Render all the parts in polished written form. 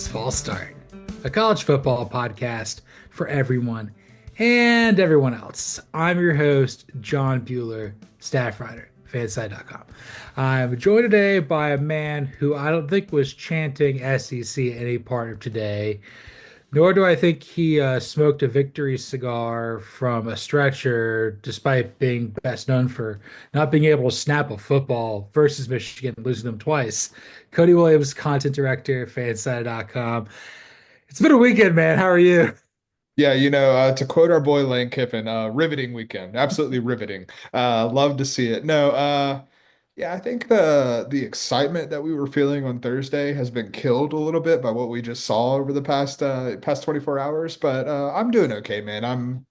is False Start, a college football podcast for everyone and everyone else. I'm your host, John Buhler, staff writer, fanside.com. I'm joined today by a man who I don't think was chanting SEC any part of today, nor do I think he smoked a victory cigar from a stretcher, despite being best known for not being able to snap a football versus Michigan, losing them twice. Cody Williams, content director, fanside.com. It's been a weekend, man. How are you? Yeah, to quote our boy Lane Kiffin, riveting weekend. Absolutely riveting. Love to see it. No, yeah, I think the excitement that we were feeling on Thursday has been killed a little bit by what we just saw over the past 24 hours, but I'm doing okay, man.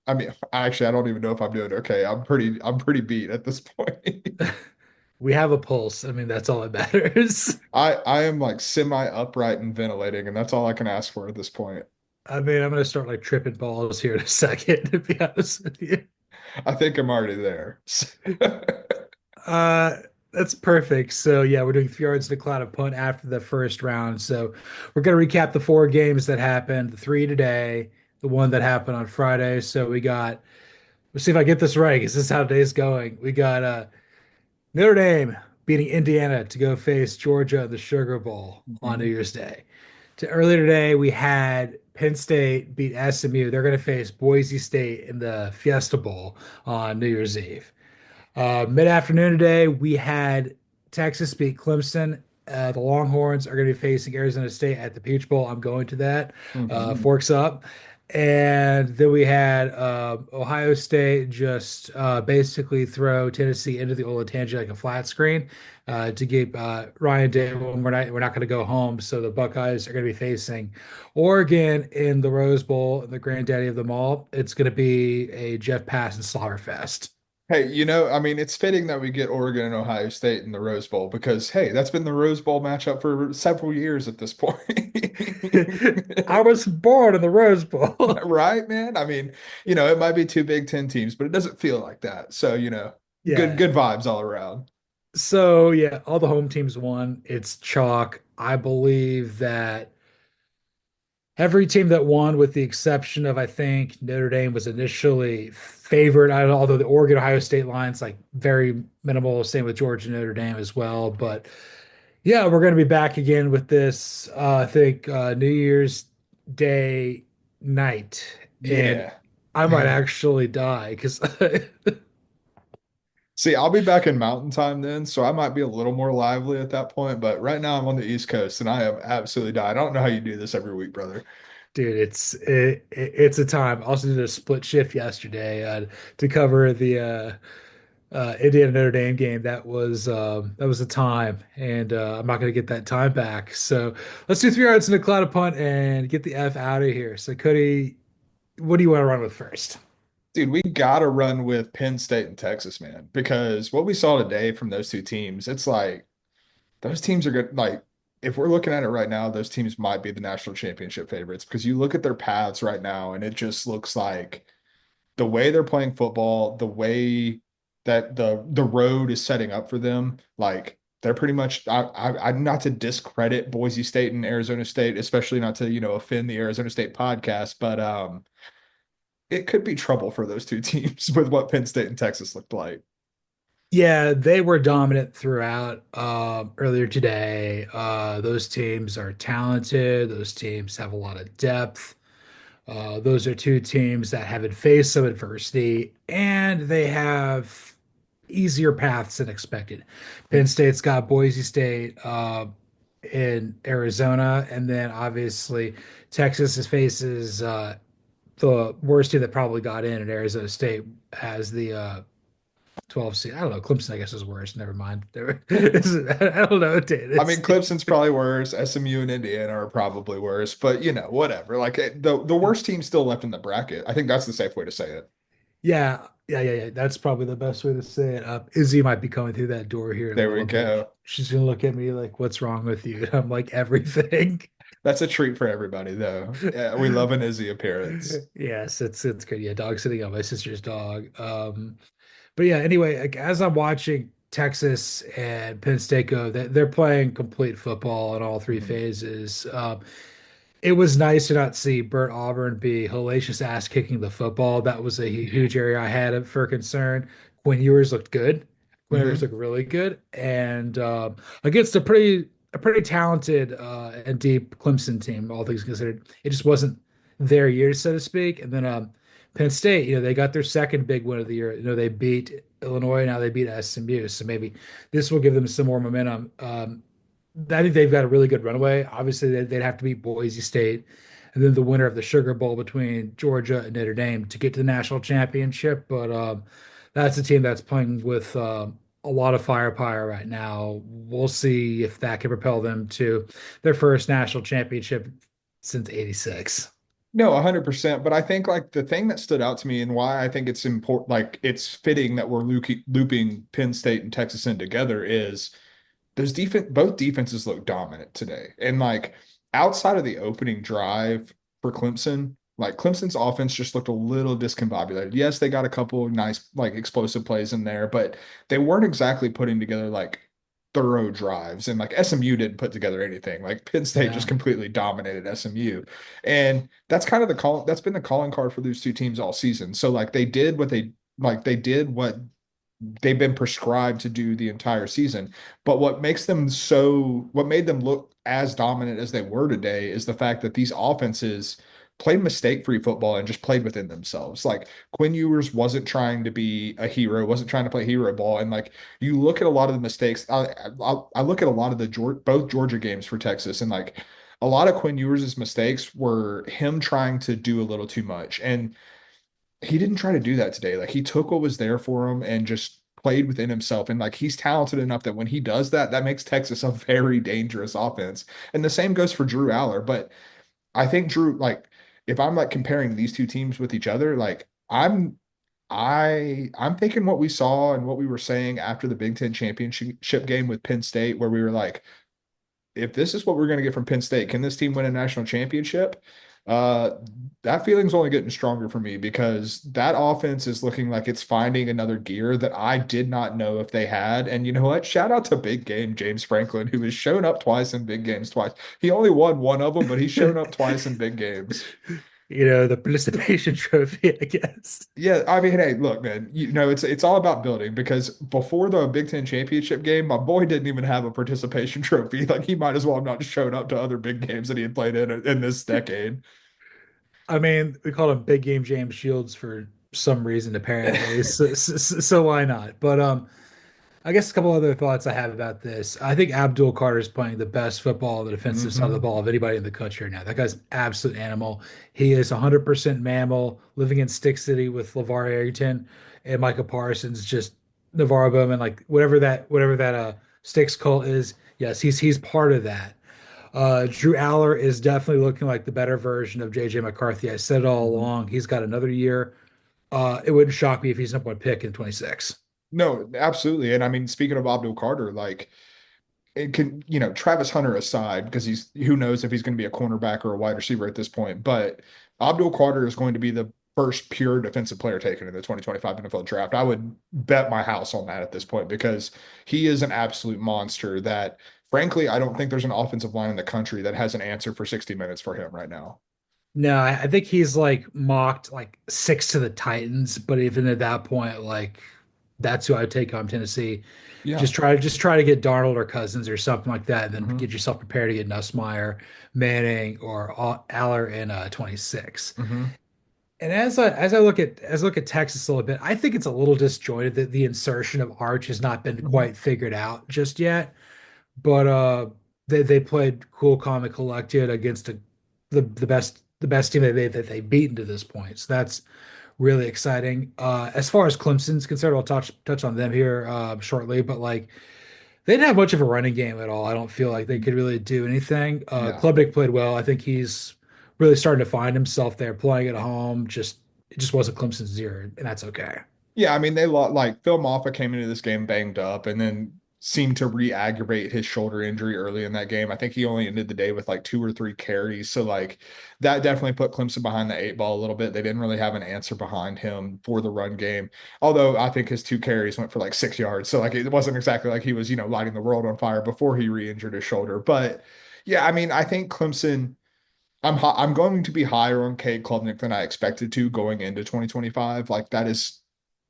I mean, actually I don't even know if I'm doing okay. I'm pretty beat at this point. We have a pulse. I mean, that's all that matters. I am like semi upright and ventilating, and that's all I can ask for at this point. I mean, I'm gonna start like tripping balls here in a second, to be honest with you. I think I'm already there. Uh, that's perfect. So yeah, we're doing 3 yards to the cloud of punt after the first round. So we're gonna recap the 4 games that happened, the three today, the one that happened on Friday. So we got, let's see if I get this right, because this is how today's going. We got Notre Dame beating Indiana to go face Georgia in the Sugar Bowl on New Mhm. Year's Day. Earlier today, we had Penn State beat SMU. They're going to face Boise State in the Fiesta Bowl on New Year's Eve. Mid-afternoon today, we had Texas beat Clemson. The Longhorns are going to be facing Arizona State at the Peach Bowl. I'm going to that. Mhm. Forks up. And then we had Ohio State just basically throw Tennessee into the Olatangee like a flat screen to keep Ryan Day. We're not going to go home. So the Buckeyes are going to be facing Oregon in the Rose Bowl, the granddaddy of them all. It's going to be a Jeff Pass and Slaughter Fest. Hey, I mean, it's fitting that we get Oregon and Ohio State in the Rose Bowl because, hey, that's been the Rose Bowl matchup for several years at this point. I was born in the Rose Bowl. Right, man? I mean, it might be two Big Ten teams, but it doesn't feel like that. So, good Yeah. good vibes all around. So yeah, all the home teams won. It's chalk. I believe that every team that won, with the exception of I think Notre Dame was initially favored, although the Oregon Ohio State line's like very minimal. Same with Georgia Notre Dame as well. But yeah, we're going to be back again with this. I think New Year's Day night, and Yeah. I might actually die because See, I'll be back in Mountain Time then, so I might be a little more lively at that point. But right now I'm on the East Coast and I am absolutely dying. I don't know how you do this every week, brother. dude, it's a time. I also did a split shift yesterday to cover the Indiana Notre Dame game. That was a time, and I'm not going to get that time back. So let's do 3 yards in the cloud of punt and get the F out of here. So Cody, what do you want to run with first? Dude, we gotta run with Penn State and Texas, man, because what we saw today from those two teams, it's like those teams are good. Like, if we're looking at it right now, those teams might be the national championship favorites because you look at their paths right now, and it just looks like the way they're playing football, the way that the road is setting up for them, like they're pretty much. I'm not to discredit Boise State and Arizona State, especially not to offend the Arizona State podcast, but it could be trouble for those two teams with what Penn State and Texas looked like. Yeah, they were dominant throughout earlier today. Those teams are talented. Those teams have a lot of depth. Those are two teams that haven't faced some adversity and they have easier paths than expected. Penn State's got Boise State in Arizona, and then obviously Texas faces the worst team that probably got in Arizona State as the 12 seed. I don't know. Clemson, I guess, is worse. Never mind. I don't know. I mean, Clemson's probably worse. SMU and Indiana are probably worse, but whatever. Like the worst team still left in the bracket. I think that's the safe way to say it. Yeah. That's probably the best way to say it. Izzy might be coming through that door here in a There we little bit. go. She's gonna look at me like, "What's wrong with you?" I'm like, "Everything." That's a treat for everybody, though. Yeah, we love an Izzy appearance. Yes, it's good. Yeah, dog sitting on my sister's dog. But yeah, anyway, like, as I'm watching Texas and Penn State go, they're playing complete football in all three Mhm. phases. it was nice to not see Bert Auburn be hellacious ass kicking the football. That was a huge area I had for concern. Quinn Ewers looked good. Quinn Ewers Hmm. looked really good, and against a pretty talented and deep Clemson team, all things considered, it just wasn't their year, so to speak. And then Penn State, they got their second big win of the year. They beat Illinois, now they beat SMU, so maybe this will give them some more momentum. I think they've got a really good runway. Obviously, they'd have to beat Boise State and then the winner of the Sugar Bowl between Georgia and Notre Dame to get to the national championship. But that's a team that's playing with a lot of firepower right now. We'll see if that can propel them to their first national championship since '86. No, 100%. But I think like the thing that stood out to me and why I think it's important, like it's fitting that we're looping Penn State and Texas in together is both defenses look dominant today. And like outside of the opening drive for Clemson, like Clemson's offense just looked a little discombobulated. Yes, they got a couple of nice like explosive plays in there, but they weren't exactly putting together like thorough drives. And like SMU didn't put together anything. Like Penn State just Yeah. completely dominated SMU. And that's kind of that's been the calling card for those two teams all season. So like they did what they've been prescribed to do the entire season. But what made them look as dominant as they were today is the fact that these offenses played mistake-free football and just played within themselves. Like Quinn Ewers wasn't trying to be a hero, wasn't trying to play hero ball. And like you look at a lot of the mistakes, I look at a lot of the both Georgia games for Texas, and like a lot of Quinn Ewers' mistakes were him trying to do a little too much. And he didn't try to do that today. Like he took what was there for him and just played within himself. And like he's talented enough that when he does that, that makes Texas a very dangerous offense. And the same goes for Drew Aller. But I think Drew, like, if I'm like comparing these two teams with each other, like I'm thinking what we saw and what we were saying after the Big Ten championship game with Penn State, where we were like, if this is what we're going to get from Penn State, can this team win a national championship? Uh, that feeling's only getting stronger for me because that offense is looking like it's finding another gear that I did not know if they had. And you know what? Shout out to big game James Franklin, who has shown up twice in big games twice. He only won one of them, but he's shown up twice in big games. The participation trophy, I guess. Yeah, I mean, hey, look, man, it's all about building because before the Big Ten championship game, my boy didn't even have a participation trophy. Like he might as well have not shown up to other big games that he had played in this decade. I mean, we called him Big Game James Shields for some reason, apparently. So why not? But I guess a couple other thoughts I have about this. I think Abdul Carter is playing the best football on the defensive side of the Hmm. ball of anybody in the country right now. That guy's an absolute animal. He is 100% mammal, living in Stick City with LeVar Arrington and Micah Parsons, just Navarro Bowman, like whatever that Sticks cult is. Yes, he's part of that. Drew Aller is definitely looking like the better version of JJ McCarthy. I said it all Hmm. along. He's got another year. It wouldn't shock me if he's number one pick in 26. No, absolutely. And I mean, speaking of Abdul Carter, like it can, Travis Hunter aside, because who knows if he's going to be a cornerback or a wide receiver at this point, but Abdul Carter is going to be the first pure defensive player taken in the 2025 NFL draft. I would bet my house on that at this point because he is an absolute monster that, frankly, I don't think there's an offensive line in the country that has an answer for 60 minutes for him right now. No, I think he's like mocked like six to the Titans, but even at that point, like that's who I would take on Tennessee. Yeah. Just try to get Darnold or Cousins or something like that, and then Hmm. get yourself prepared to get Nussmeier, Manning, or Aller in 26. Hmm. And as I look at Texas a little bit, I think it's a little disjointed that the insertion of Arch has not been Hmm. quite figured out just yet. But they played cool, calm, and collected against the best team that they beaten to this point. So that's really exciting. As far as Clemson's concerned, I'll touch on them here shortly. But like they didn't have much of a running game at all. I don't feel like they could really do anything. Yeah. Klubnik played well. I think he's really starting to find himself there, playing at home. It just wasn't Clemson's year, and that's okay. Yeah, I mean they like Phil Maffa came into this game banged up and then seemed to re-aggravate his shoulder injury early in that game. I think he only ended the day with like two or three carries. So like that definitely put Clemson behind the eight ball a little bit. They didn't really have an answer behind him for the run game. Although I think his two carries went for like 6 yards. So like it wasn't exactly like he was, lighting the world on fire before he re-injured his shoulder. But yeah, I mean, I think Clemson I'm going to be higher on Cade Klubnik than I expected to going into 2025. Like that is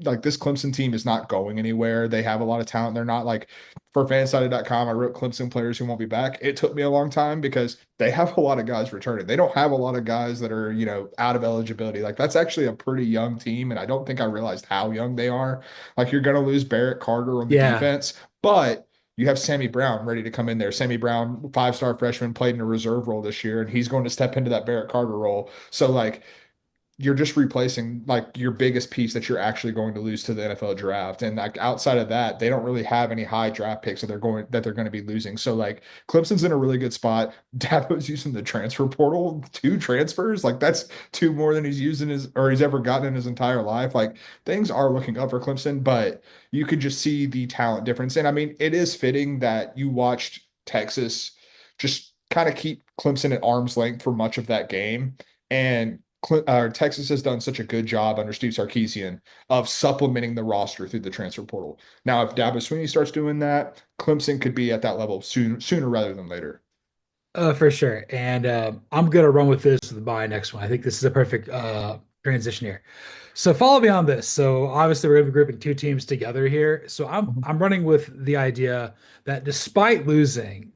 like this Clemson team is not going anywhere. They have a lot of talent. They're not like for fansided.com, I wrote Clemson players who won't be back. It took me a long time because they have a lot of guys returning. They don't have a lot of guys that are, out of eligibility. Like that's actually a pretty young team. And I don't think I realized how young they are. Like you're going to lose Barrett Carter on the Yeah. defense, but you have Sammy Brown ready to come in there. Sammy Brown, five-star freshman, played in a reserve role this year, and he's going to step into that Barrett Carter role. So, like, you're just replacing like your biggest piece that you're actually going to lose to the NFL draft. And like outside of that, they don't really have any high draft picks that they're going to be losing. So like Clemson's in a really good spot. Dabo's using the transfer portal, two transfers. Like that's two more than he's used in his or he's ever gotten in his entire life. Like things are looking up for Clemson, but you could just see the talent difference. And I mean, it is fitting that you watched Texas just kind of keep Clemson at arm's length for much of that game. And Texas has done such a good job under Steve Sarkisian of supplementing the roster through the transfer portal. Now, if Dabo Swinney starts doing that, Clemson could be at that level sooner rather than later. For sure. And I'm gonna run with this with my next one. I think this is a perfect transition here. So follow me on this. So obviously we're gonna be grouping two teams together here. So I'm Mhm. I'm running with the idea that despite losing,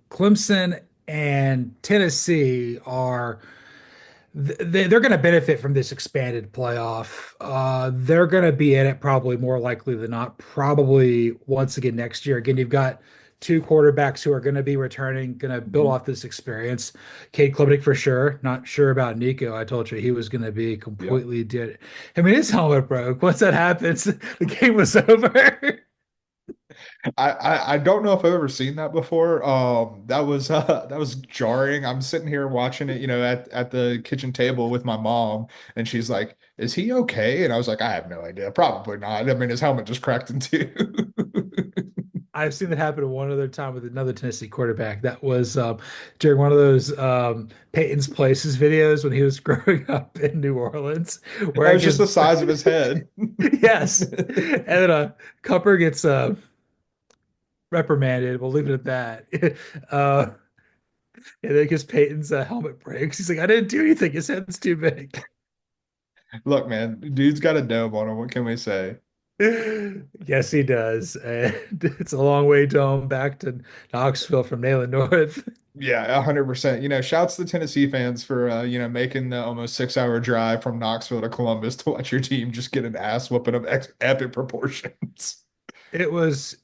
Clemson and Tennessee are they're going to benefit from this expanded playoff. They're going to be in it probably more likely than not, probably once again next year. Again, you've got two quarterbacks who are going to be returning, going to build Mhm. off this experience. Cade Klubnik for sure. Not sure about Nico. I told you he was going to be Yep. completely dead. I mean, his helmet broke. Once that happens, the game was over. I don't know if I've ever seen that before. That was jarring. I'm sitting here watching it, at the kitchen table with my mom, and she's like, "Is he okay?" And I was like, "I have no idea. Probably not. I mean, his helmet just cracked in two." I've seen that happen one other time with another Tennessee quarterback. That was during one of those Peyton's Places videos when he was growing up in New Orleans, where That it was just gets the size of his head. yes, and then Cupper gets reprimanded. We'll leave it at that. uh, and then because Peyton's helmet breaks, he's like, "I didn't do anything. His head's too big." Look, man, dude's got a dome on him. What can we say? Yes, he does, and it's a long way home back to Knoxville from Nayland North. Yeah, 100%. Shouts to Tennessee fans for making the almost 6-hour drive from Knoxville to Columbus to watch your team just get an ass whooping of epic proportions. It was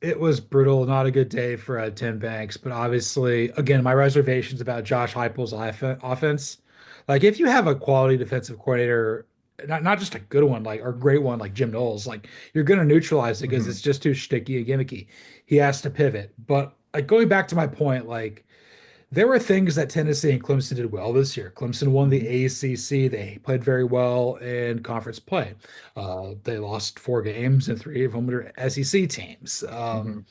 brutal, not a good day for Tim Banks, but obviously, again, my reservations about Josh Heupel's offense. Like, if you have a quality defensive coordinator, not just a good one, like or great one like Jim Knowles, like you're going to neutralize it because Mhm. it's just too sticky and gimmicky. He has to pivot. But like going back to my point, like there were things that Tennessee and Clemson did well this year. Clemson won the Mhm. ACC. They played very well in conference play. They lost four games, and three of them were SEC teams. Mhm.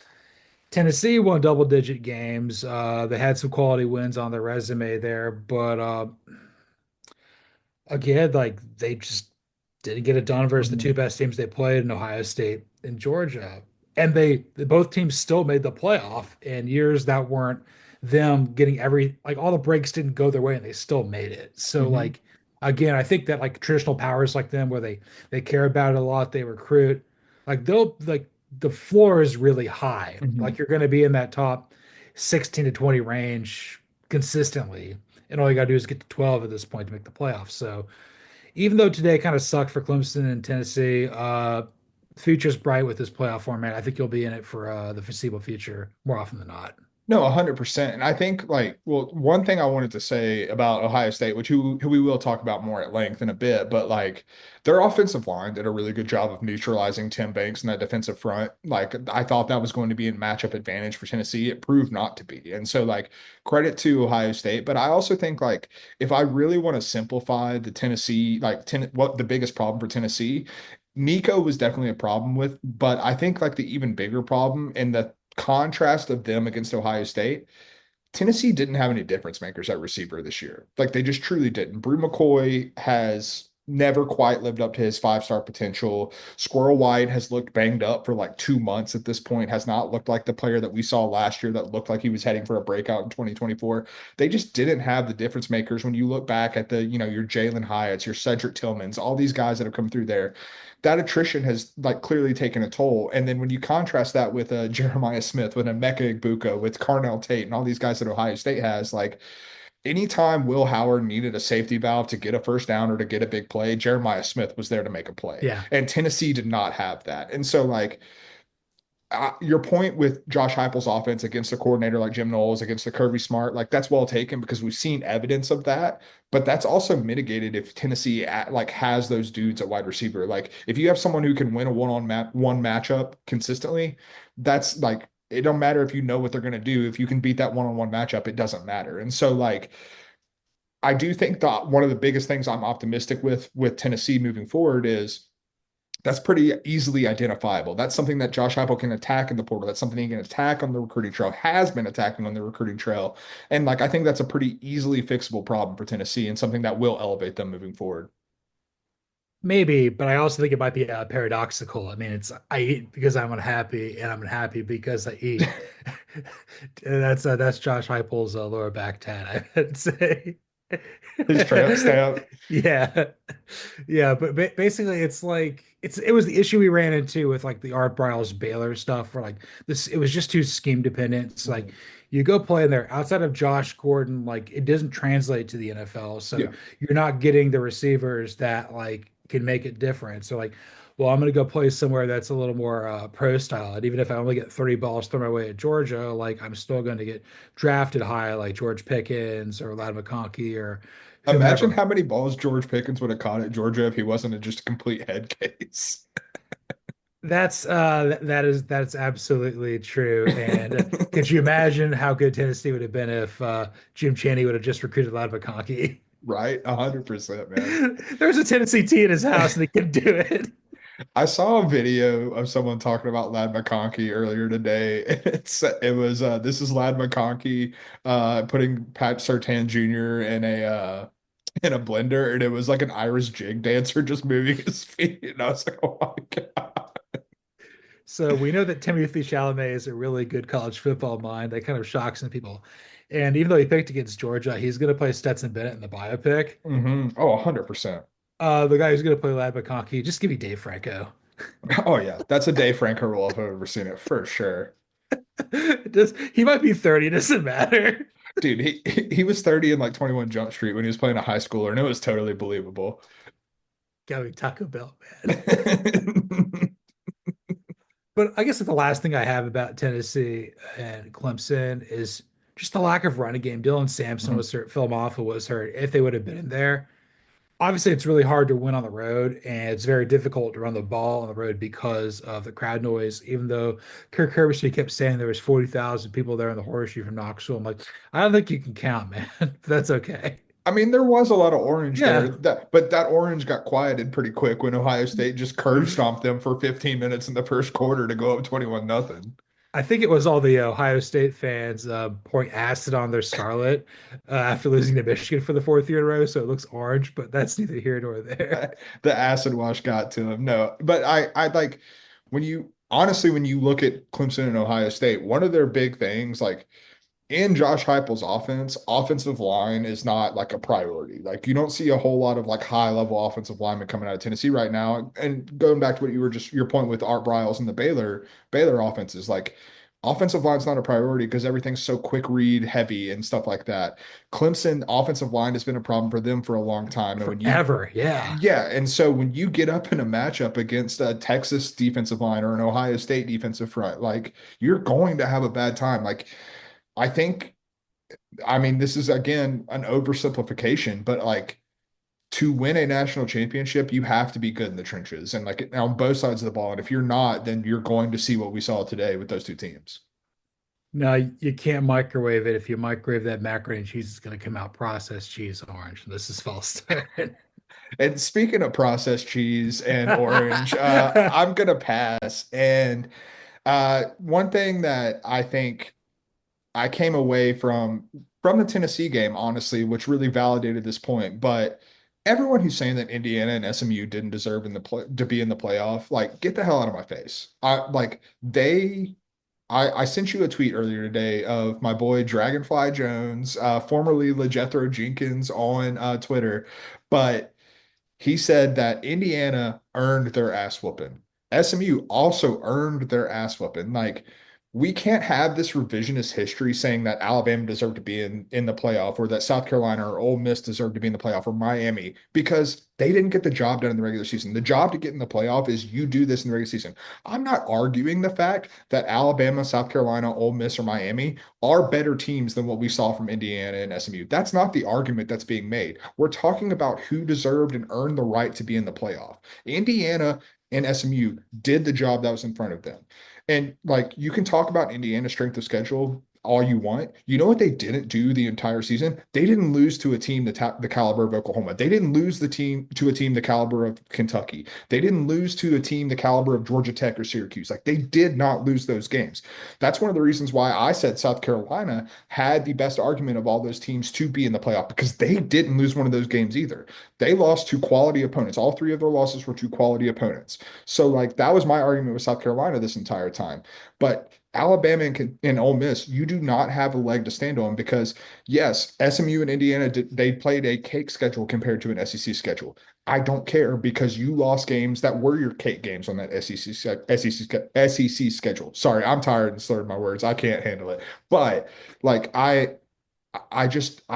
Tennessee won double-digit games. They had some quality wins on their resume there, but again, like they just didn't get it done versus the Mhm. two best teams they played in Ohio State and Georgia. And both teams still made the playoff in years that weren't them getting like all the breaks didn't go their way and they still made it. So Mhm. like again, I think that like traditional powers like them where they care about it a lot, they recruit, like they'll like the floor is really high. Like Mhm. you're going to be in that top 16 to 20 range consistently. And all you got to do is get to 12 at this point to make the playoffs. So even though today kind of sucked for Clemson and Tennessee, future's bright with this playoff format. I think you'll be in it for the foreseeable future more often than not. No, 100%. And I think like, well, one thing I wanted to say about Ohio State, which who we will talk about more at length in a bit, but like their offensive line did a really good job of neutralizing Tim Banks in that defensive front. Like I thought that was going to be a matchup advantage for Tennessee. It proved not to be. And so like credit to Ohio State, but I also think like if I really want to simplify the Tennessee, like what the biggest problem for Tennessee, Nico was definitely a problem with, but I think like the even bigger problem in the contrast of them against Ohio State, Tennessee didn't have any difference makers at receiver this year. Like they just truly didn't. Brew McCoy has never quite lived up to his 5-star potential. Squirrel White has looked banged up for like 2 months at this point, has not looked like the player that we saw last year that looked like he was heading for a breakout in 2024. They just didn't have the difference makers when you look back at your Jalen Hyatts, your Cedric Tillmans, all these guys that have come through there. That attrition has like clearly taken a toll. And then when you contrast that with Jeremiah Smith, with Emeka Egbuka, with Carnell Tate, and all these guys that Ohio State has, like anytime Will Howard needed a safety valve to get a first down or to get a big play, Jeremiah Smith was there to make a play. Yeah. And Tennessee did not have that. And so, like, your point with Josh Heupel's offense against a coordinator like Jim Knowles, against the Kirby Smart, like that's well taken because we've seen evidence of that. But that's also mitigated if Tennessee like has those dudes at wide receiver. Like if you have someone who can win a one matchup consistently, that's like it don't matter if you know what they're going to do. If you can beat that one-on-one matchup, it doesn't matter. And so like I do think that one of the biggest things I'm optimistic with Tennessee moving forward is that's pretty easily identifiable. That's something that Josh Heupel can attack in the portal. That's something he can attack on the recruiting trail, has been attacking on the recruiting trail. And like I think that's a pretty easily fixable problem for Tennessee and something that will elevate them moving forward. Maybe, but I also think it might be paradoxical. I mean, it's I eat because I'm unhappy, and I'm unhappy because I eat. That's Josh Heupel's lower back tat, I would say. His tramp stamp. Yeah, yeah, but basically, it's like it was the issue we ran into with like the Art Briles Baylor stuff, where like this it was just too scheme dependent. It's like Mhm. you go play in there outside of Josh Gordon, like it doesn't translate to the NFL, so Yeah. you're not getting the receivers that like can make it different. So like, well, I'm gonna go play somewhere that's a little more pro style, and even if I only get 30 balls thrown my way at Georgia, like I'm still going to get drafted high, like George Pickens or Ladd McConkey or Imagine whomever. how many balls George Pickens would have caught at Georgia if he wasn't just a complete head case. That's absolutely true. And could you imagine how good Tennessee would have been if Jim Chaney would have just recruited Ladd McConkey? Right? 100%, man. There was a Tennessee tea in his house and he couldn't do it. I saw a video of someone talking about Ladd McConkey earlier today. It was this is Ladd McConkey putting Pat Surtain Jr. In a blender, and it was like an Irish jig dancer just moving his feet. And I was like, oh my God. So we know that Timothy Chalamet is a really good college football mind. That kind of shocks some people. And even though he picked against Georgia, he's going to play Stetson Bennett in the biopic. Oh, 100%. The guy who's going to play Ladd McConkey, just give me Dave Franco. Oh yeah, that's a Dave Franco role if I've ever seen it for sure. Just he might be 30, it doesn't matter. Dude, he was 30 in like 21 Jump Street when he was playing a high schooler, and it was totally believable. Gotta be Taco Bell, man. But I guess the last thing I have about Tennessee and Clemson is just the lack of running game. Dylan Sampson was hurt, Phil Mafah was hurt. If they would have been in there, obviously it's really hard to win on the road, and it's very difficult to run the ball on the road because of the crowd noise. Even though Kirk Herbstreit kept saying there was 40,000 people there in the horseshoe from Knoxville, I'm like, I don't think you can count, man. But that's okay. I mean, there was a lot of orange there, Yeah, but that orange got quieted pretty quick when Ohio State just curb stomped them for 15 minutes in the first quarter to go up 21 nothing. I think it was all the Ohio State fans pouring acid on their scarlet after losing to Michigan for the fourth year in a row, so it looks orange, but that's neither here nor there. The acid wash got to him. No, but I like when you look at Clemson and Ohio State, one of their big things, like in Josh Heupel's offense, offensive line is not like a priority. Like you don't see a whole lot of like high level offensive linemen coming out of Tennessee right now. And going back to what you were just your point with Art Briles and the Baylor offenses, like offensive line's not a priority because everything's so quick read heavy and stuff like that. Clemson offensive line has been a problem for them for a long time. And when you Forever, yeah. yeah, and so when you get up in a matchup against a Texas defensive line or an Ohio State defensive front, like you're going to have a bad time. Like I think, I mean, this is again an oversimplification, but like to win a national championship, you have to be good in the trenches and like on both sides of the ball. And if you're not, then you're going to see what we saw today with those two teams. No, you can't microwave it. If you microwave that macaroni and cheese, it's going to come out processed cheese orange. This is false start. And speaking of processed cheese and orange, I'm gonna pass. And one thing that I think I came away from the Tennessee game, honestly, which really validated this point. But everyone who's saying that Indiana and SMU didn't deserve to be in the playoff, like get the hell out of my face. I sent you a tweet earlier today of my boy Dragonfly Jones, formerly LeJethro Jenkins on Twitter, but he said that Indiana earned their ass whooping. SMU also earned their ass whooping. Like, we can't have this revisionist history saying that Alabama deserved to be in the playoff or that South Carolina or Ole Miss deserved to be in the playoff or Miami because they didn't get the job done in the regular season. The job to get in the playoff is you do this in the regular season. I'm not arguing the fact that Alabama, South Carolina, Ole Miss, or Miami are better teams than what we saw from Indiana and SMU. That's not the argument that's being made. We're talking about who deserved and earned the right to be in the playoff. Indiana and SMU did the job that was in front of them. And like you can talk about Indiana's strength of schedule all you want. You know what they didn't do the entire season? They didn't lose to a team the caliber of Oklahoma. They didn't lose the team to a team the caliber of Kentucky. They didn't lose to a team the caliber of Georgia Tech or Syracuse. Like they did not lose those games. That's one of the reasons why I said South Carolina had the best argument of all those teams to be in the playoff because they didn't lose one of those games either. They lost to quality opponents. All three of their losses were to quality opponents. So like that was my argument with South Carolina this entire time. But Alabama and Ole Miss, you do not have a leg to stand on because yes, SMU and Indiana they played a cake schedule compared to an SEC schedule. I don't care because you lost games that were your cake games on that SEC schedule. Sorry, I'm tired and slurred my words. I can't handle it. But like I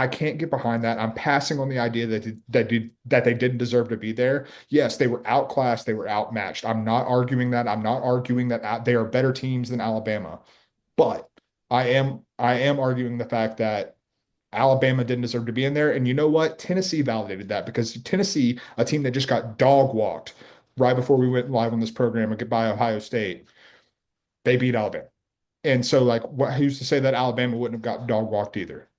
can't get behind that. I'm passing on the idea that they didn't deserve to be there. Yes, they were outclassed, they were outmatched. I'm not arguing that. I'm not arguing that they are better teams than Alabama. But I am arguing the fact that Alabama didn't deserve to be in there. And you know what? Tennessee validated that because Tennessee, a team that just got dog walked right before we went live on this program by Ohio State, they beat Alabama. And so like who's to say that Alabama wouldn't have got dog walked either?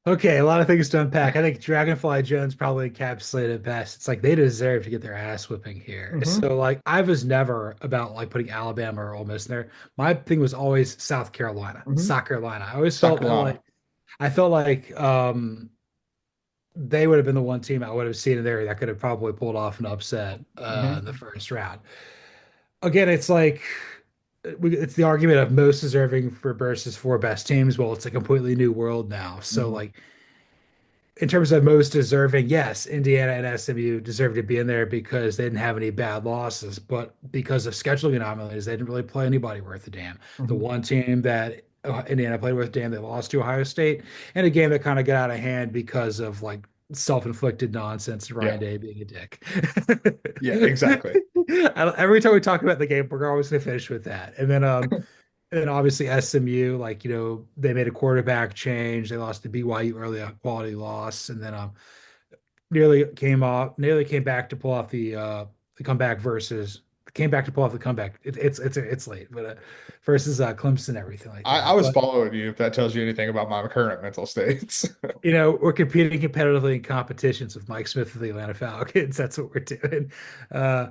Okay, a lot of things to unpack. I think Dragonfly Jones probably encapsulated it best. It's like they deserve to get their ass whipping here. Hmm. So like I was never about like putting Alabama or Ole Miss in there. My thing was always South Carolina, Hmm. South Carolina. I always South felt that Carolina. like I felt like they would have been the one team I would have seen in there that could have probably pulled off an upset in Hmm. the first round. Again, it's like it's the argument of most deserving for versus four best teams. Well, it's a completely new world now. So Hmm. like in terms of most deserving, yes, Indiana and SMU deserve to be in there because they didn't have any bad losses, but because of scheduling anomalies, they didn't really play anybody worth a damn. The Hmm. one team that Indiana played worth a damn, they lost to Ohio State, and a game that kind of got out of hand because of like self-inflicted nonsense and Ryan Yeah. Day being a dick. Yeah, exactly. Every time we talk about the game, we're always going to finish with that. And then obviously SMU, like, they made a quarterback change. They lost to BYU early, a quality loss, and then nearly came back to pull off the comeback versus came back to pull off the comeback. It's late, but versus Clemson, everything like I that. was But following you if that tells you anything about my current mental states. we're competing competitively in competitions with Mike Smith of the Atlanta Falcons. That's what we're doing. Uh,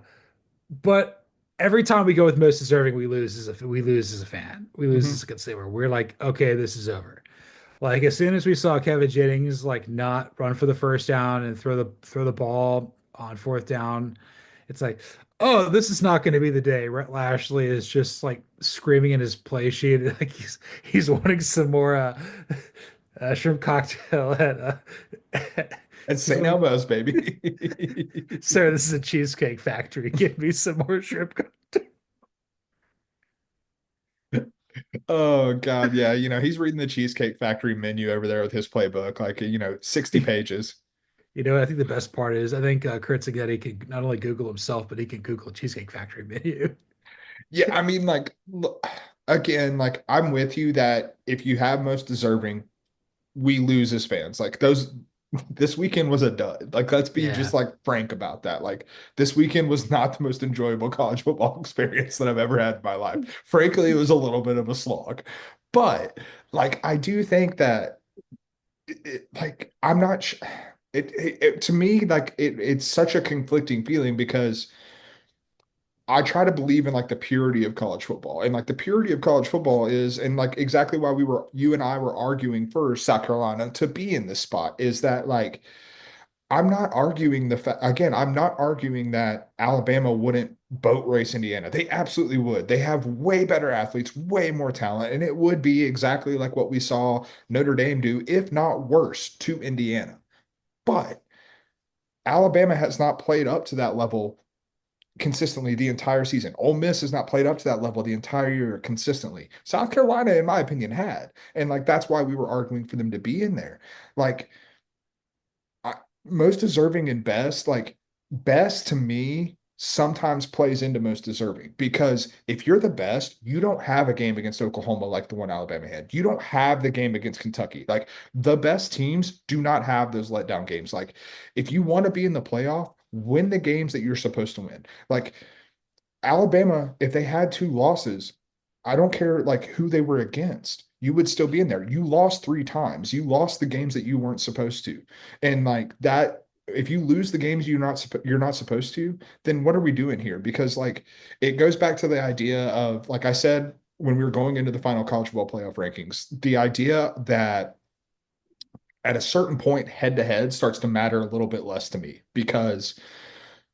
But every time we go with most deserving, we lose as a fan. We lose as Hmm. a consumer. We're like, okay, this is over. Like as soon as we saw Kevin Jennings like not run for the first down and throw the ball on fourth down, it's like, oh, this is not going to be the day. Rhett Lashley is just like screaming in his play sheet, like he's wanting some more shrimp cocktail at It's he's St. wanting, Elmo's, baby. sir, this is a cheesecake factory. Give me some more shrimp. Oh God, yeah. He's reading the Cheesecake Factory menu over there with his playbook, like 60 pages. I think the best part is I think Kurt Zagetti can not only Google himself, but he can Google Cheesecake Factory menu. Yeah, I mean, like, look, again, like, I'm with you that if you have most deserving, we lose as fans. Like, this weekend was a dud. Like, let's be just Yeah. like frank about that. Like, this weekend was not the most enjoyable college football experience that I've ever had in my life. Frankly, it was a little bit of a slog. But, like, I do think that, like, I'm not, to me, like, it's such a conflicting feeling because I try to believe in like the purity of college football. And like the purity of college football is, and like exactly why you and I were arguing for South Carolina to be in this spot is that like I'm not arguing the fact, again, I'm not arguing that Alabama wouldn't boat race Indiana. They absolutely would. They have way better athletes, way more talent, and it would be exactly like what we saw Notre Dame do, if not worse, to Indiana. But Alabama has not played up to that level consistently the entire season. Ole Miss has not played up to that level the entire year consistently. South Carolina, in my opinion, had. And like that's why we were arguing for them to be in there. Like I, most deserving and best, like best to me sometimes plays into most deserving because if you're the best, you don't have a game against Oklahoma like the one Alabama had. You don't have the game against Kentucky. Like the best teams do not have those letdown games. Like if you want to be in the playoff, win the games that you're supposed to win. Like Alabama, if they had two losses, I don't care like who they were against. You would still be in there. You lost three times. You lost the games that you weren't supposed to. And like that, if you lose the games you're not supposed to, then what are we doing here? Because like it goes back to the idea of like I said when we were going into the final college football playoff rankings, the idea that at a certain point head to head starts to matter a little bit less to me because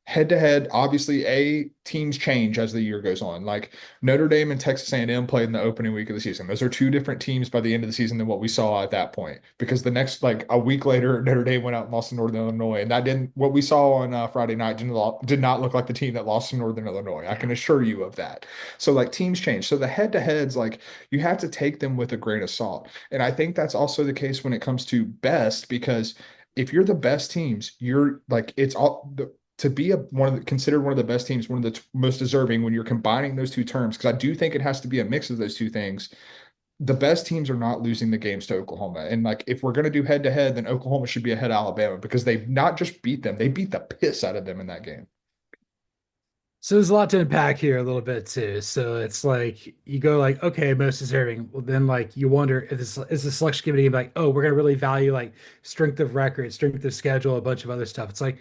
head to head, obviously, teams change as the year goes on. Like Notre Dame and Texas A&M played in the opening week of the season. Those are two different teams by the end of the season than what we saw at that point. Because the next, like a week later, Notre Dame went out and lost to Northern Illinois, and that didn't. What we saw on Friday night did not look like the team that lost to Northern Illinois. I can assure you of that. So like teams change. So the head to heads, like you have to take them with a grain of salt. And I think that's also the case when it comes to best because if you're the best teams, you're like it's all to be one of the considered one of the best teams, one of the most deserving when you're combining those two terms, because I do think it has to be a mix of those two things. The best teams are not losing the games to Oklahoma. And like if we're going to do head to head, then Oklahoma should be ahead of Alabama because they've not just beat them, they beat the piss out of them in that game. So there's a lot to unpack here a little bit too. So it's like you go like, okay, most deserving. Well, then like you wonder if this is the selection committee like, oh, we're gonna really value like strength of record, strength of schedule, a bunch of other stuff. It's like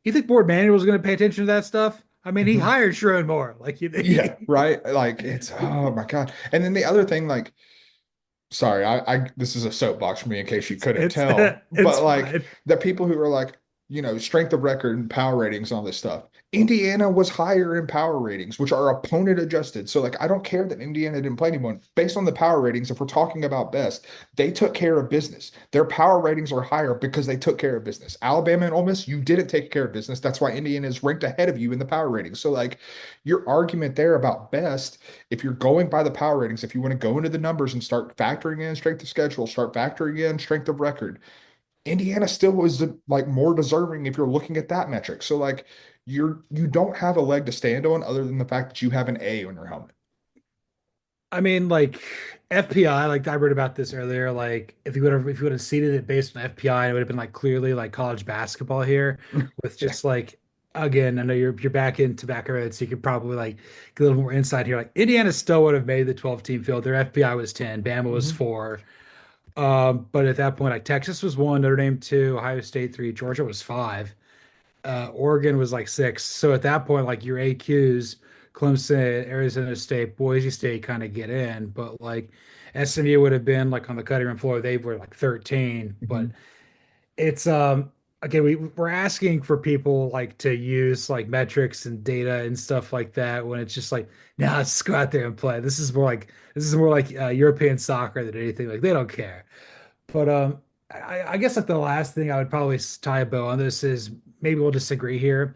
you think Board Manual was gonna pay attention to that stuff? I mean, he Mhm. hired Sharon Moore. Like you Yeah, think right. Like it's oh my God. And then the other thing, like sorry, I this is a soapbox for me in case you couldn't it's tell, it's but like fine. the people who are like, strength of record and power ratings and all this stuff. Indiana was higher in power ratings, which are opponent adjusted. So like I don't care that Indiana didn't play anyone. Based on the power ratings, if we're talking about best, they took care of business. Their power ratings are higher because they took care of business. Alabama and Ole Miss, you didn't take care of business. That's why Indiana is ranked ahead of you in the power ratings. So like your argument there about best if you're going by the power ratings, if you want to go into the numbers and start factoring in strength of schedule, start factoring in strength of record, Indiana still was like more deserving if you're looking at that metric. So like you don't have a leg to stand on other than the fact that you have an A on your helmet. I mean, like FPI, like I read about this earlier. Like if you would have seeded it based on FPI, it would have been like clearly like college basketball here with Yeah. just like again, I know you're back in tobacco road, so you could probably like get a little more insight here. Like Indiana still would have made the 12 team field. Their FPI was 10, Bama was Mhm. 4. But at that point, like Texas was 1, Notre Dame 2, Ohio State 3, Georgia was 5. Oregon was like 6. So at that point, like your AQs, Clemson, Arizona State, Boise State kind of get in, but like SMU would have been like on the cutting room floor. They were like 13. But Mhm. it's again, we're asking for people like to use like metrics and data and stuff like that when it's just like, nah, let's just go out there and play. This is more like European soccer than anything. Like they don't care. But I guess like the last thing I would probably tie a bow on this is maybe we'll disagree here.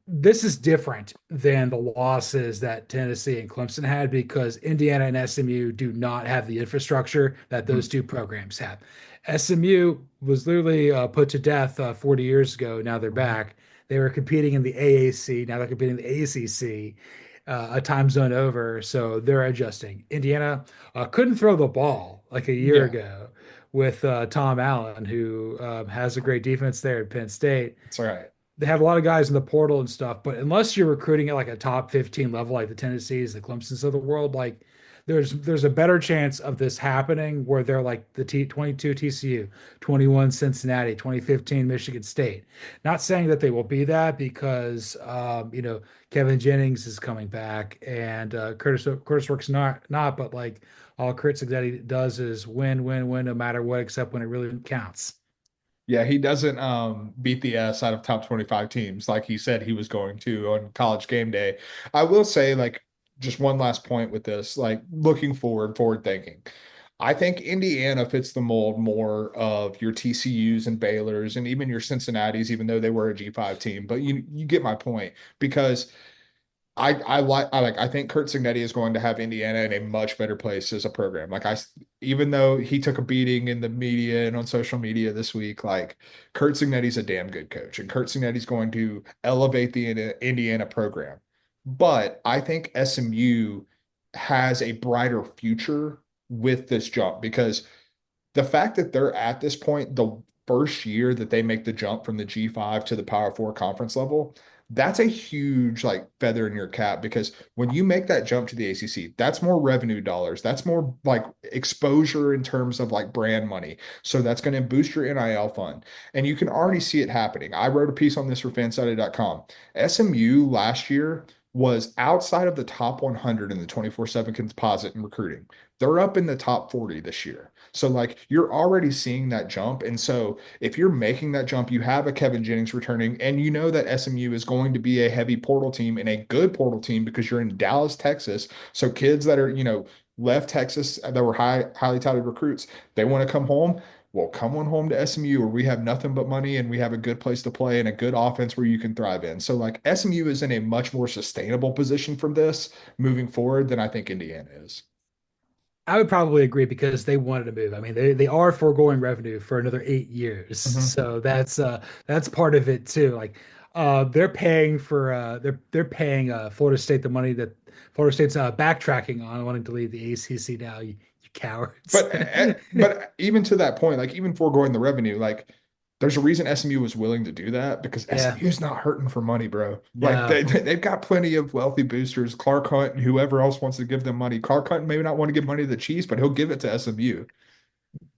This is different than the losses that Tennessee and Clemson had because Indiana and SMU do not have the infrastructure that those Mhm. two programs have. SMU was literally put to death 40 years ago. Now they're Mhm. back. They were competing in the AAC. Now they're competing in the ACC, a time zone over. So they're adjusting. Indiana couldn't throw the ball like a year Yeah, ago with Tom Allen, who has a great defense there at Penn State. that's all right. They have a lot of guys in the portal and stuff, but unless you're recruiting at like a top 15 level, like the Tennessees, the Clemsons of the world, like there's a better chance of this happening where they're like the 22 TCU, 21 Cincinnati, 2015 Michigan State. Not saying that they will be that because Kevin Jennings is coming back and Curtis Works not, but like all Kurtz that he does is win, win, win, no matter what, except when it really counts. Yeah, he doesn't beat the S out of top 25 teams like he said he was going to on college game day. I will say, like, just one last point with this, like looking forward thinking. I think Indiana fits the mold more of your TCUs and Baylors and even your Cincinnatis, even though they were a G5 team. But you get my point because I think Kurt Cignetti is going to have Indiana in a much better place as a program. Even though he took a beating in the media and on social media this week, like Kurt Cignetti's a damn good coach, and Kurt Cignetti's going to elevate the Indiana program. But I think SMU has a brighter future with this jump because the fact that they're at this point, the first year that they make the jump from the G5 to the Power Four conference level, that's a huge like feather in your cap because when you make that jump to the ACC, that's more revenue dollars. That's more like exposure in terms of like brand money. So that's going to boost your NIL fund. And you can already see it happening. I wrote a piece on this for fansided.com. SMU last year was outside of the top 100 in the 24/7 composite in recruiting. They're up in the top 40 this year. So like you're already seeing that jump. And so if you're making that jump, you have a Kevin Jennings returning, and you know that SMU is going to be a heavy portal team and a good portal team because you're in Dallas, Texas. So kids that are, left Texas that were highly touted recruits, they want to come home. Well, come on home to SMU where we have nothing but money and we have a good place to play and a good offense where you can thrive in. So like SMU is in a much more sustainable position from this moving forward than I think Indiana is. I would probably agree because they wanted to move. I mean, they are foregoing revenue for another 8 years, Mhm. so that's part of it too. Like, they're paying for they're paying Florida State the money that Florida State's backtracking on wanting to leave the ACC now. You cowards. But even to that point, like even foregoing the revenue, like there's a reason SMU was willing to do that because Yeah, SMU is not hurting for money, bro. Like no. they've got plenty of wealthy boosters, Clark Hunt and whoever else wants to give them money. Clark Hunt may not want to give money to the Chiefs, but he'll give it to SMU.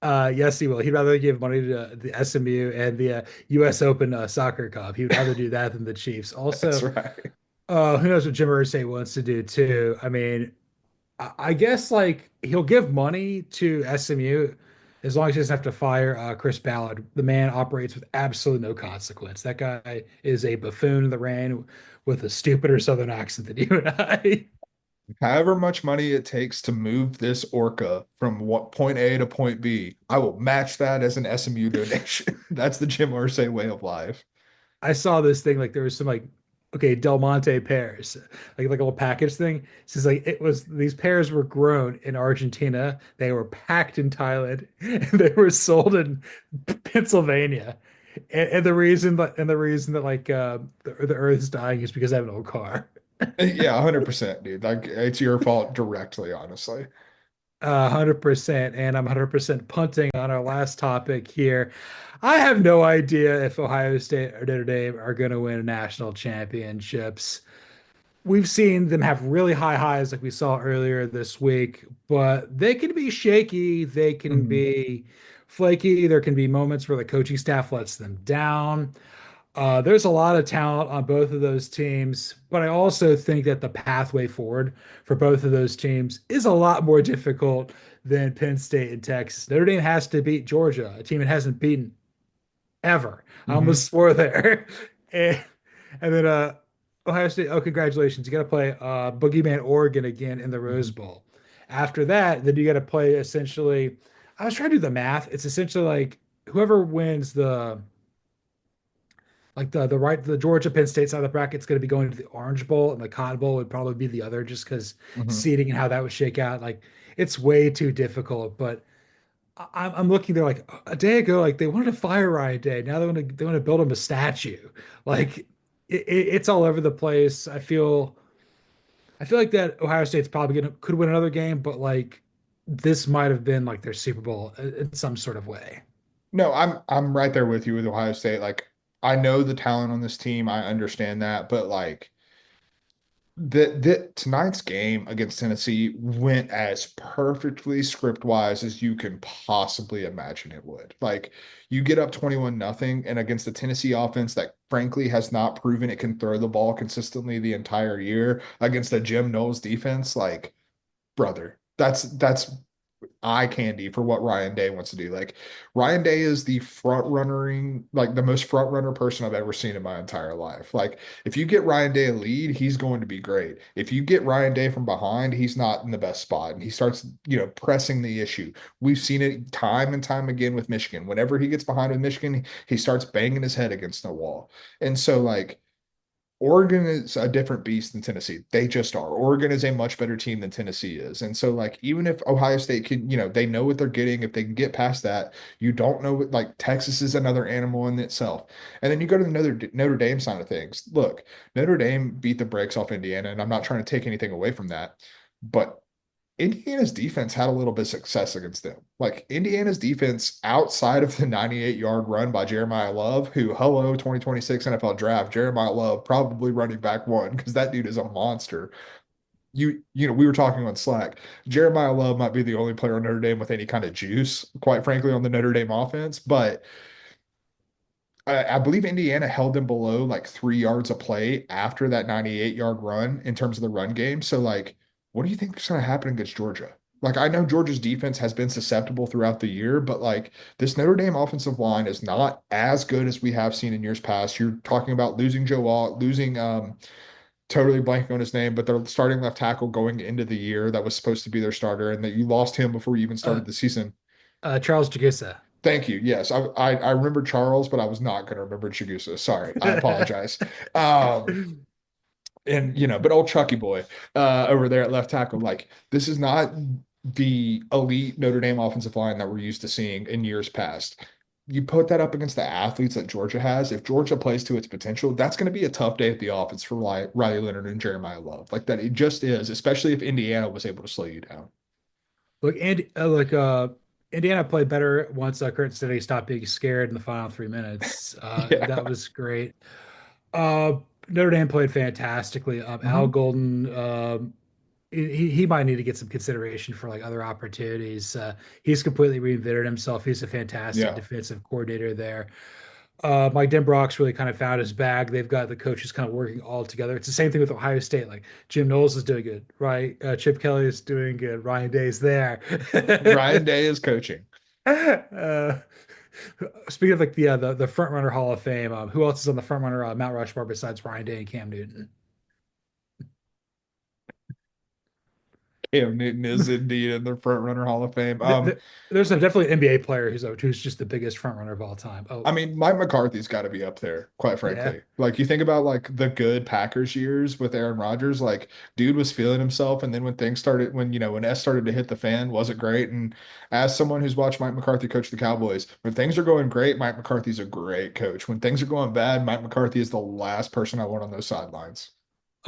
Yes, he will. He'd rather give money to the SMU and the U.S. Open Soccer Cup. He would rather do that than the Chiefs. That's Also, right. who knows what Jim Irsay wants to do too? I mean, I guess like he'll give money to SMU as long as he doesn't have to fire Chris Ballard. The man operates with absolutely no consequence. That guy is a buffoon in the rain with a stupider Southern accent than you and I. However much money it takes to move this orca from what point A to point B, I will match that as an SMU donation. That's the Jim Irsay way of life. I saw this thing like there was some like okay Del Monte pears like a little package thing. It says like it was these pears were grown in Argentina, they were packed in Thailand, and they were sold in Pennsylvania. And the reason that like the Earth's dying is because I have an old car. Yeah, 100%, dude. Like it's your fault directly, honestly. 100%, and I'm 100% punting on our last topic here. I have no idea if Ohio State or Notre Dame are going to win national championships. We've seen them have really high highs like we saw earlier this week, but they can be shaky. They can Mhm. be flaky. There can be moments where the coaching staff lets them down. There's a lot of talent on both of those teams, but I also think that the pathway forward for both of those teams is a lot more difficult than Penn State and Texas. Notre Dame has to beat Georgia, a team it hasn't beaten ever. I Mhm. almost swore there. And, and then Ohio State, oh, congratulations. You got to play Boogeyman Oregon again in the Rose Mhm. Bowl. After that, then you got to play essentially, I was trying to do the math. It's essentially like whoever wins the Georgia Penn State side of the bracket is going to be going to the Orange Bowl, and the Cotton Bowl would probably be the other just because Mhm. seeding and how that would shake out. Like it's way too difficult. But I'm looking there like a day ago, like they wanted a fire riot day. Now they want to build him a statue. Like it's all over the place. I feel like that Ohio State's probably gonna could win another game, but like this might have been like their Super Bowl in some sort of way. No, I'm right there with you with Ohio State. Like I know the talent on this team, I understand that, but like the tonight's game against Tennessee went as perfectly script wise as you can possibly imagine it would. Like you get up 21 nothing and against the Tennessee offense that frankly has not proven it can throw the ball consistently the entire year against the Jim Knowles defense, like brother, that's eye candy for what Ryan Day wants to do. Like Ryan Day is the front runnering, like the most front runner person I've ever seen in my entire life. Like if you get Ryan Day a lead, he's going to be great. If you get Ryan Day from behind, he's not in the best spot and he starts, pressing the issue. We've seen it time and time again with Michigan. Whenever he gets behind with Michigan, he starts banging his head against the wall. And so like Oregon is a different beast than Tennessee. They just are. Oregon is a much better team than Tennessee is. And so, like, even if Ohio State can, they know what they're getting, if they can get past that, you don't know what, like, Texas is another animal in itself. And then you go to the Notre Dame side of things. Look, Notre Dame beat the brakes off Indiana, and I'm not trying to take anything away from that. But Indiana's defense had a little bit of success against them. Like Indiana's defense outside of the 98-yard run by Jeremiah Love, who, hello, 2026 NFL draft, Jeremiah Love probably running back one because that dude is a monster. We were talking on Slack. Jeremiah Love might be the only player on Notre Dame with any kind of juice, quite frankly, on the Notre Dame offense. But I believe Indiana held them below like 3 yards a play after that 98-yard run in terms of the run game. So, like, what do you think is going to happen against Georgia? Like, I know Georgia's defense has been susceptible throughout the year, but like this Notre Dame offensive line is not as good as we have seen in years past. You're talking about losing Joe Wall, losing totally blanking on his name, but their starting left tackle going into the year that was supposed to be their starter, and that you lost him before you even Uh, started the season. Charles Jagissa. Thank you. Yes, I remember Charles, but I was not going to remember Chigusa. Sorry, I apologize. Um, and but old Chucky boy over there at left tackle, like this is not the elite Notre Dame offensive line that we're used to seeing in years past. You put that up against the athletes that Georgia has. If Georgia plays to its potential, that's going to be a tough day at the office for Riley Leonard and Jeremiah Love. Like that, it just is, especially if Indiana was able to slow you down. Look, Indiana played better once Kurt City stopped being scared in the final 3 minutes. That Yeah. was great. Uh, Notre Dame played fantastically. Al Mhm. Golden, he might need to get some consideration for like other opportunities. He's completely reinvented himself. He's a fantastic Yeah. defensive coordinator there. Mike Denbrock's really kind of found his bag. They've got the coaches kind of working all together. It's the same thing with Ohio State. Like Jim Knowles is doing good, right? Chip Kelly is doing good. Ryan Day's there. Ryan Day is coaching. uh, Speaking of like the front runner Hall of Fame, who else is on the front runner Mount Rushmore besides Ryan Day and Cam Newton? Cam Newton is indeed in the front runner Hall of Fame. There's definitely an NBA player who's just the biggest front runner of all time. Oh I mean, Mike McCarthy's got to be up there, quite yeah. frankly. Like you think about like the good Packers years with Aaron Rodgers, like dude was feeling himself, and then when things started, when S started to hit the fan, wasn't great. And as someone who's watched Mike McCarthy coach the Cowboys, when things are going great, Mike McCarthy's a great coach. When things are going bad, Mike McCarthy is the last person I want on those sidelines.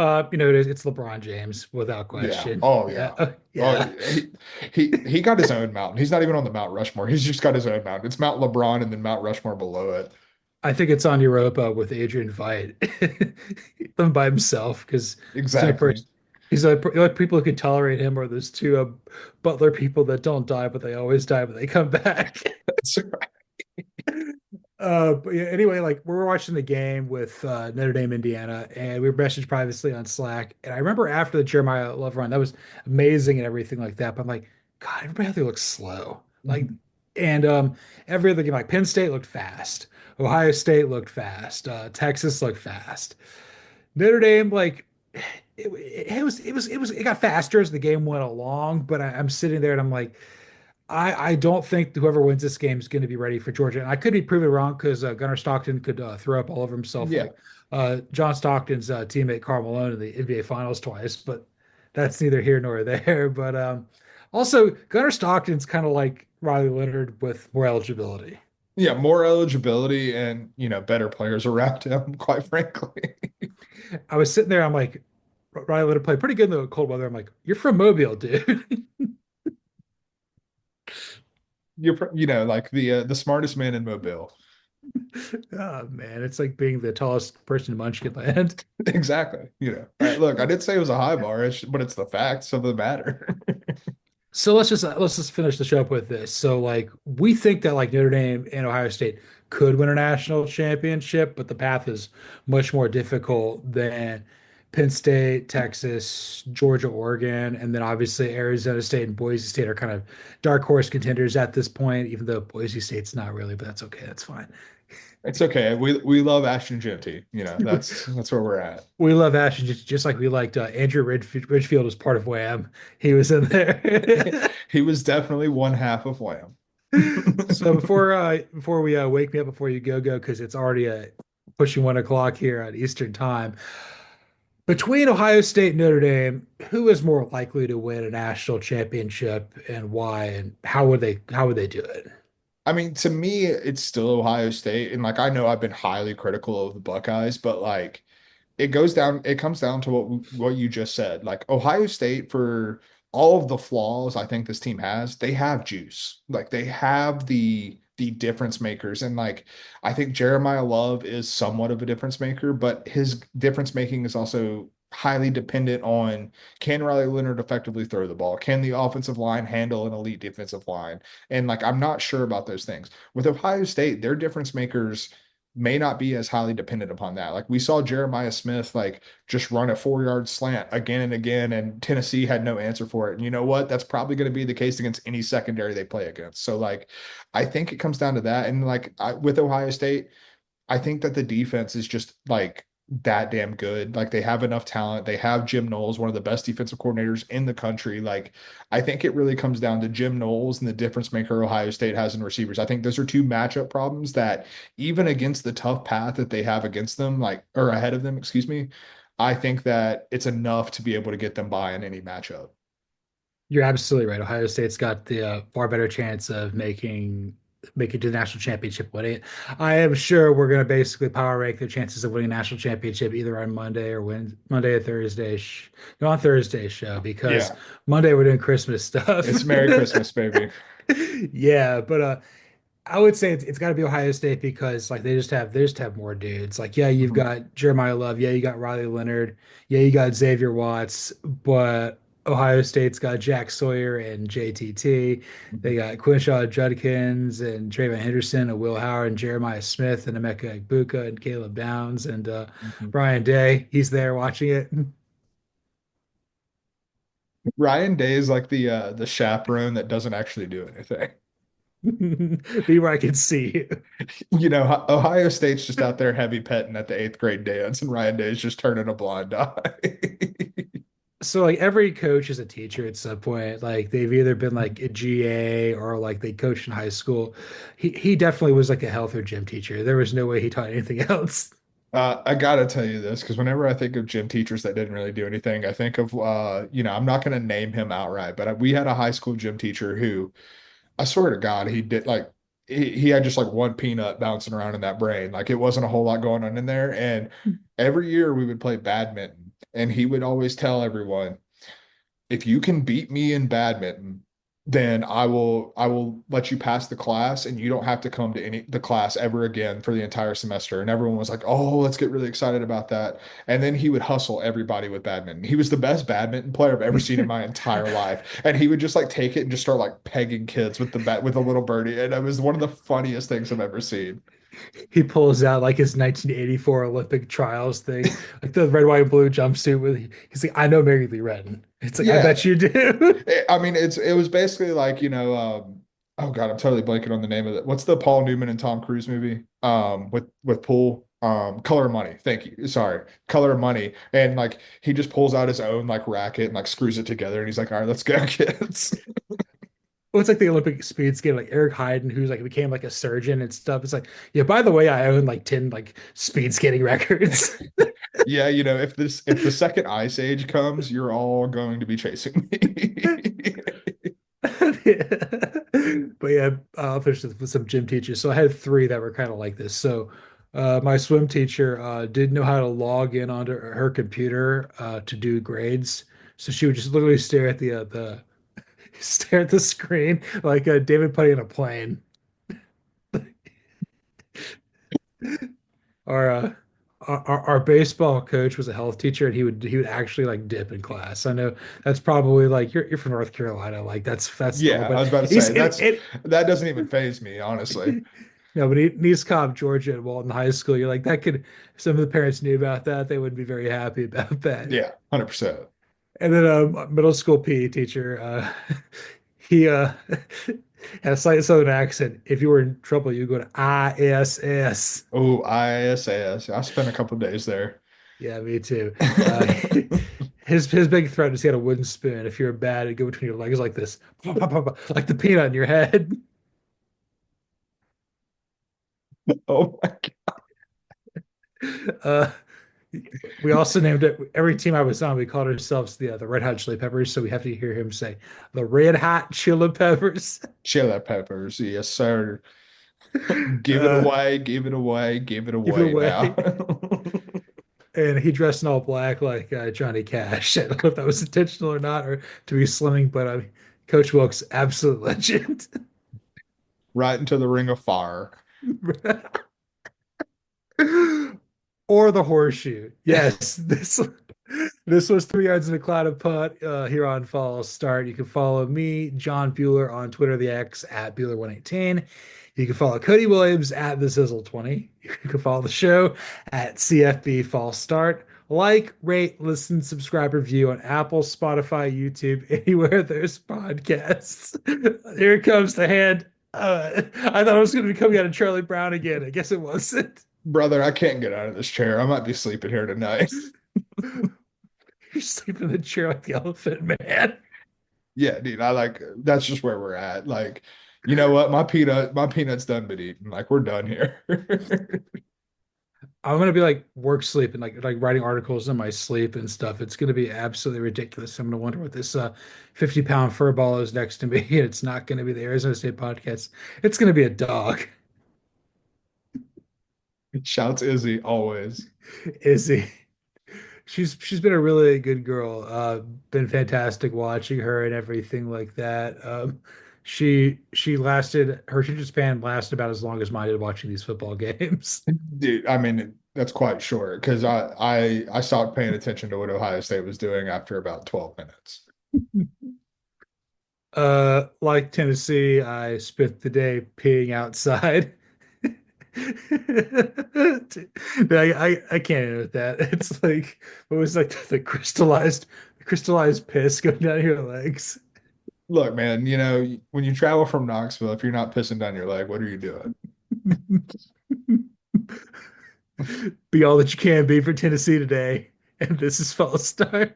It's LeBron James without Yeah. question. Oh Yeah. yeah. Oh, Yeah. he got his own mountain. He's not even on the Mount Rushmore. He's just got his own mountain. It's Mount LeBron and then Mount Rushmore below it. I think it's on Europa with Adrian Veidt. Him by himself because he's the only Exactly. person. He's the only people who can tolerate him are those two Butler people that don't die, but they always die when they come back. That's right. But yeah, anyway, like we were watching the game with Notre Dame, Indiana, and we were messaged privately on Slack. And I remember after the Jeremiah Love run, that was amazing and everything like that. But I'm like, God, everybody out there looks slow. Like, and every other game, like Penn State looked fast, Ohio State looked fast, Texas looked fast. Notre Dame, like, it got faster as the game went along. But I'm sitting there and I'm like. I don't think whoever wins this game is going to be ready for Georgia. And I could be proven wrong because Gunnar Stockton could throw up all over himself Yeah. like John Stockton's teammate Karl Malone in the NBA Finals twice, but that's neither here nor there. But also, Gunnar Stockton's kind of like Riley Leonard with more eligibility. Yeah, more eligibility and, better players around him, quite frankly. I was sitting there, I'm like, Riley Leonard played pretty good in the cold weather. I'm like, you're from Mobile, dude. Like the smartest man in Mobile. Oh man, it's like being the tallest person in Munchkinland. Exactly. Look, I did say it was a high bar, but it's the facts of the matter. So let's just finish the show up with this. So like we think that like Notre Dame and Ohio State could win a national championship, but the path is much more difficult than Penn State, Texas, Georgia, Oregon, and then obviously Arizona State and Boise State are kind of dark horse contenders at this point, even though Boise State's not really, but that's okay. That's fine. It's okay. We love Ashton Jeanty. That's where we're at. We love Ashton just like we liked Andrew Ridgefield was part of Wham. He was in there. He was definitely one half of Wham. So before we wake me up before you go because it's already pushing 1 o'clock here at Eastern time. Between Ohio State and Notre Dame, who is more likely to win a national championship and why, and how would they do it? I mean, to me, it's still Ohio State, and like I know I've been highly critical of the Buckeyes, but like it comes down to what you just said. Like Ohio State, for all of the flaws I think this team has, they have juice. Like they have the difference makers. And like I think Jeremiah Love is somewhat of a difference maker, but his difference making is also highly dependent on, can Riley Leonard effectively throw the ball? Can the offensive line handle an elite defensive line? And like I'm not sure about those things. With Ohio State, their difference makers may not be as highly dependent upon that. Like we saw Jeremiah Smith like just run a 4 yard slant again and again, and Tennessee had no answer for it. And you know what? That's probably going to be the case against any secondary they play against. So like I think it comes down to that. And like with Ohio State, I think that the defense is just like that damn good. Like they have enough talent. They have Jim Knowles, one of the best defensive coordinators in the country. Like I think it really comes down to Jim Knowles and the difference maker Ohio State has in receivers. I think those are two matchup problems that even against the tough path that they have against them, like or ahead of them, excuse me, I think that it's enough to be able to get them by in any matchup. You're absolutely right. Ohio State's got the far better chance of making to the national championship winning. I am sure we're going to basically power rank their chances of winning a national championship either on Monday or Monday or Thursday, no, on Thursday's show because Yeah, Monday we're doing Christmas stuff. it's Merry Christmas, baby. Yeah, but I would say it's got to be Ohio State because like they just have more dudes. Like yeah, you've Mhm, got Jeremiah Love, yeah, you got Riley Leonard, yeah, you got Xavier Watts, but Ohio State's got Jack Sawyer and JTT. They mhm, got Quinshaw Judkins and Trayvon Henderson and Will Howard and Jeremiah Smith and Emeka Egbuka and Caleb Downs and mhm. Brian Day. He's there watching it. Ryan Day is like the chaperone that doesn't actually do anything. Be where I can see you. Ohio State's just out there heavy petting at the eighth grade dance, and Ryan Day's just turning a blind eye. So like every coach is a teacher at some point. Like they've either been like a GA or like they coached in high school. He definitely was like a health or gym teacher. There was no way he taught anything else. I gotta tell you this because whenever I think of gym teachers that didn't really do anything, I think of I'm not gonna name him outright, but we had a high school gym teacher who, I swear to God, he did like he had just like one peanut bouncing around in that brain. Like it wasn't a whole lot going on in there. And every year we would play badminton, and he would always tell everyone, if you can beat me in badminton, then I will let you pass the class and you don't have to come to the class ever again for the entire semester. And everyone was like, "Oh, let's get really excited about that." And then he would hustle everybody with badminton. He was the best badminton player I've ever seen in my entire life. And he would just like take it and just start like pegging kids with the bat with a little birdie. And it was one of the funniest things I've ever seen. He pulls out like his 1984 Olympic trials thing, like the red, white, and blue jumpsuit with he's like, I know Mary Lee Retton. It's like, I Yeah. bet you do. I mean, it was basically like, oh God, I'm totally blanking on the name of it. What's the Paul Newman and Tom Cruise movie? With Pool, Color of Money. Thank you. Sorry, Color of Money. And like he just pulls out his own like racket and like screws it together, and he's like, "All right, let's go, kids." Well, it's like the Olympic speed skater, like Eric Heiden, who's like became like a surgeon and stuff. It's like, yeah, by the way, I own like 10 like speed skating records. Yeah, if the second ice age comes, you're all going to be chasing me. But yeah, I'll finish with some gym teachers. So I had three that were kind of like this. So my swim teacher didn't know how to log in onto her computer to do grades. So she would just literally stare at the stare at the screen like David putting in a plane. Our, our baseball coach was a health teacher, and he would actually like dip in class. I know that's probably like you're from North Carolina, like that's normal, Yeah, I but was about to he's say that doesn't even faze me, honestly. No, but East Cobb, Georgia at Walton High School, you're like, that could, if some of the parents knew about that, they wouldn't be very happy about that. Yeah, 100%. And then a middle school PE teacher, he had a slight southern accent. If you were in trouble, you go to ISS. Oh, ISS. I spent a couple of days there. Yeah, me too. His big threat is he had a wooden spoon. If you're bad, it'd go between your legs like this, like the peanut in your head. Oh my Uh, we also named it every team I was on. We called ourselves the Red Hot Chili Peppers. So we have to hear him say the Red Hot Chili Peppers. Chili peppers. Yes, sir. Give it Uh, away, give it away, give it Give it away now. away. And he dressed in all black like Johnny Cash. I don't know if that was intentional or not, or to be slimming, but I mean, Coach Wilkes, absolute legend. Right into the ring of fire. Or the horseshoe. Yes, this was 3 yards in a cloud of putt here on False Start. You can follow me, John Buhler, on Twitter, the X at Buhler118. You can follow Cody Williams at the Sizzle20. You can follow the show at CFB False Start. Like, rate, listen, subscribe, review on Apple, Spotify, YouTube, anywhere there's podcasts. Here comes the hand. I thought I was going to be coming out of Charlie Brown again. I guess it wasn't. Brother, I can't get out of this chair. I might be sleeping here tonight. You're sleeping in the chair like the elephant man. Yeah, dude, I like that's just where we're at. Like, you know what? My peanut's done been eaten. Like, we're done here. I'm gonna be like work sleep and like writing articles in my sleep and stuff. It's gonna be absolutely ridiculous. I'm gonna wonder what this 50-pound fur ball is next to me. It's not gonna be the Arizona State podcast. It's gonna be a dog. Shouts Izzy always. Izzy. She's been a really good girl. Been fantastic watching her and everything like that. She lasted her attention span lasted about as long as mine did watching these football games. Dude, I mean, that's quite short because I stopped paying attention to what Ohio State was doing after about 12 minutes. Like Tennessee, I spent the day peeing outside. I can't end with that. It's like it was like the crystallized piss going down your legs. Look, man, you know, when you travel from Knoxville, if you're not pissing down your leg, what are you doing? Be all that you can be for Tennessee today. And this is False Start.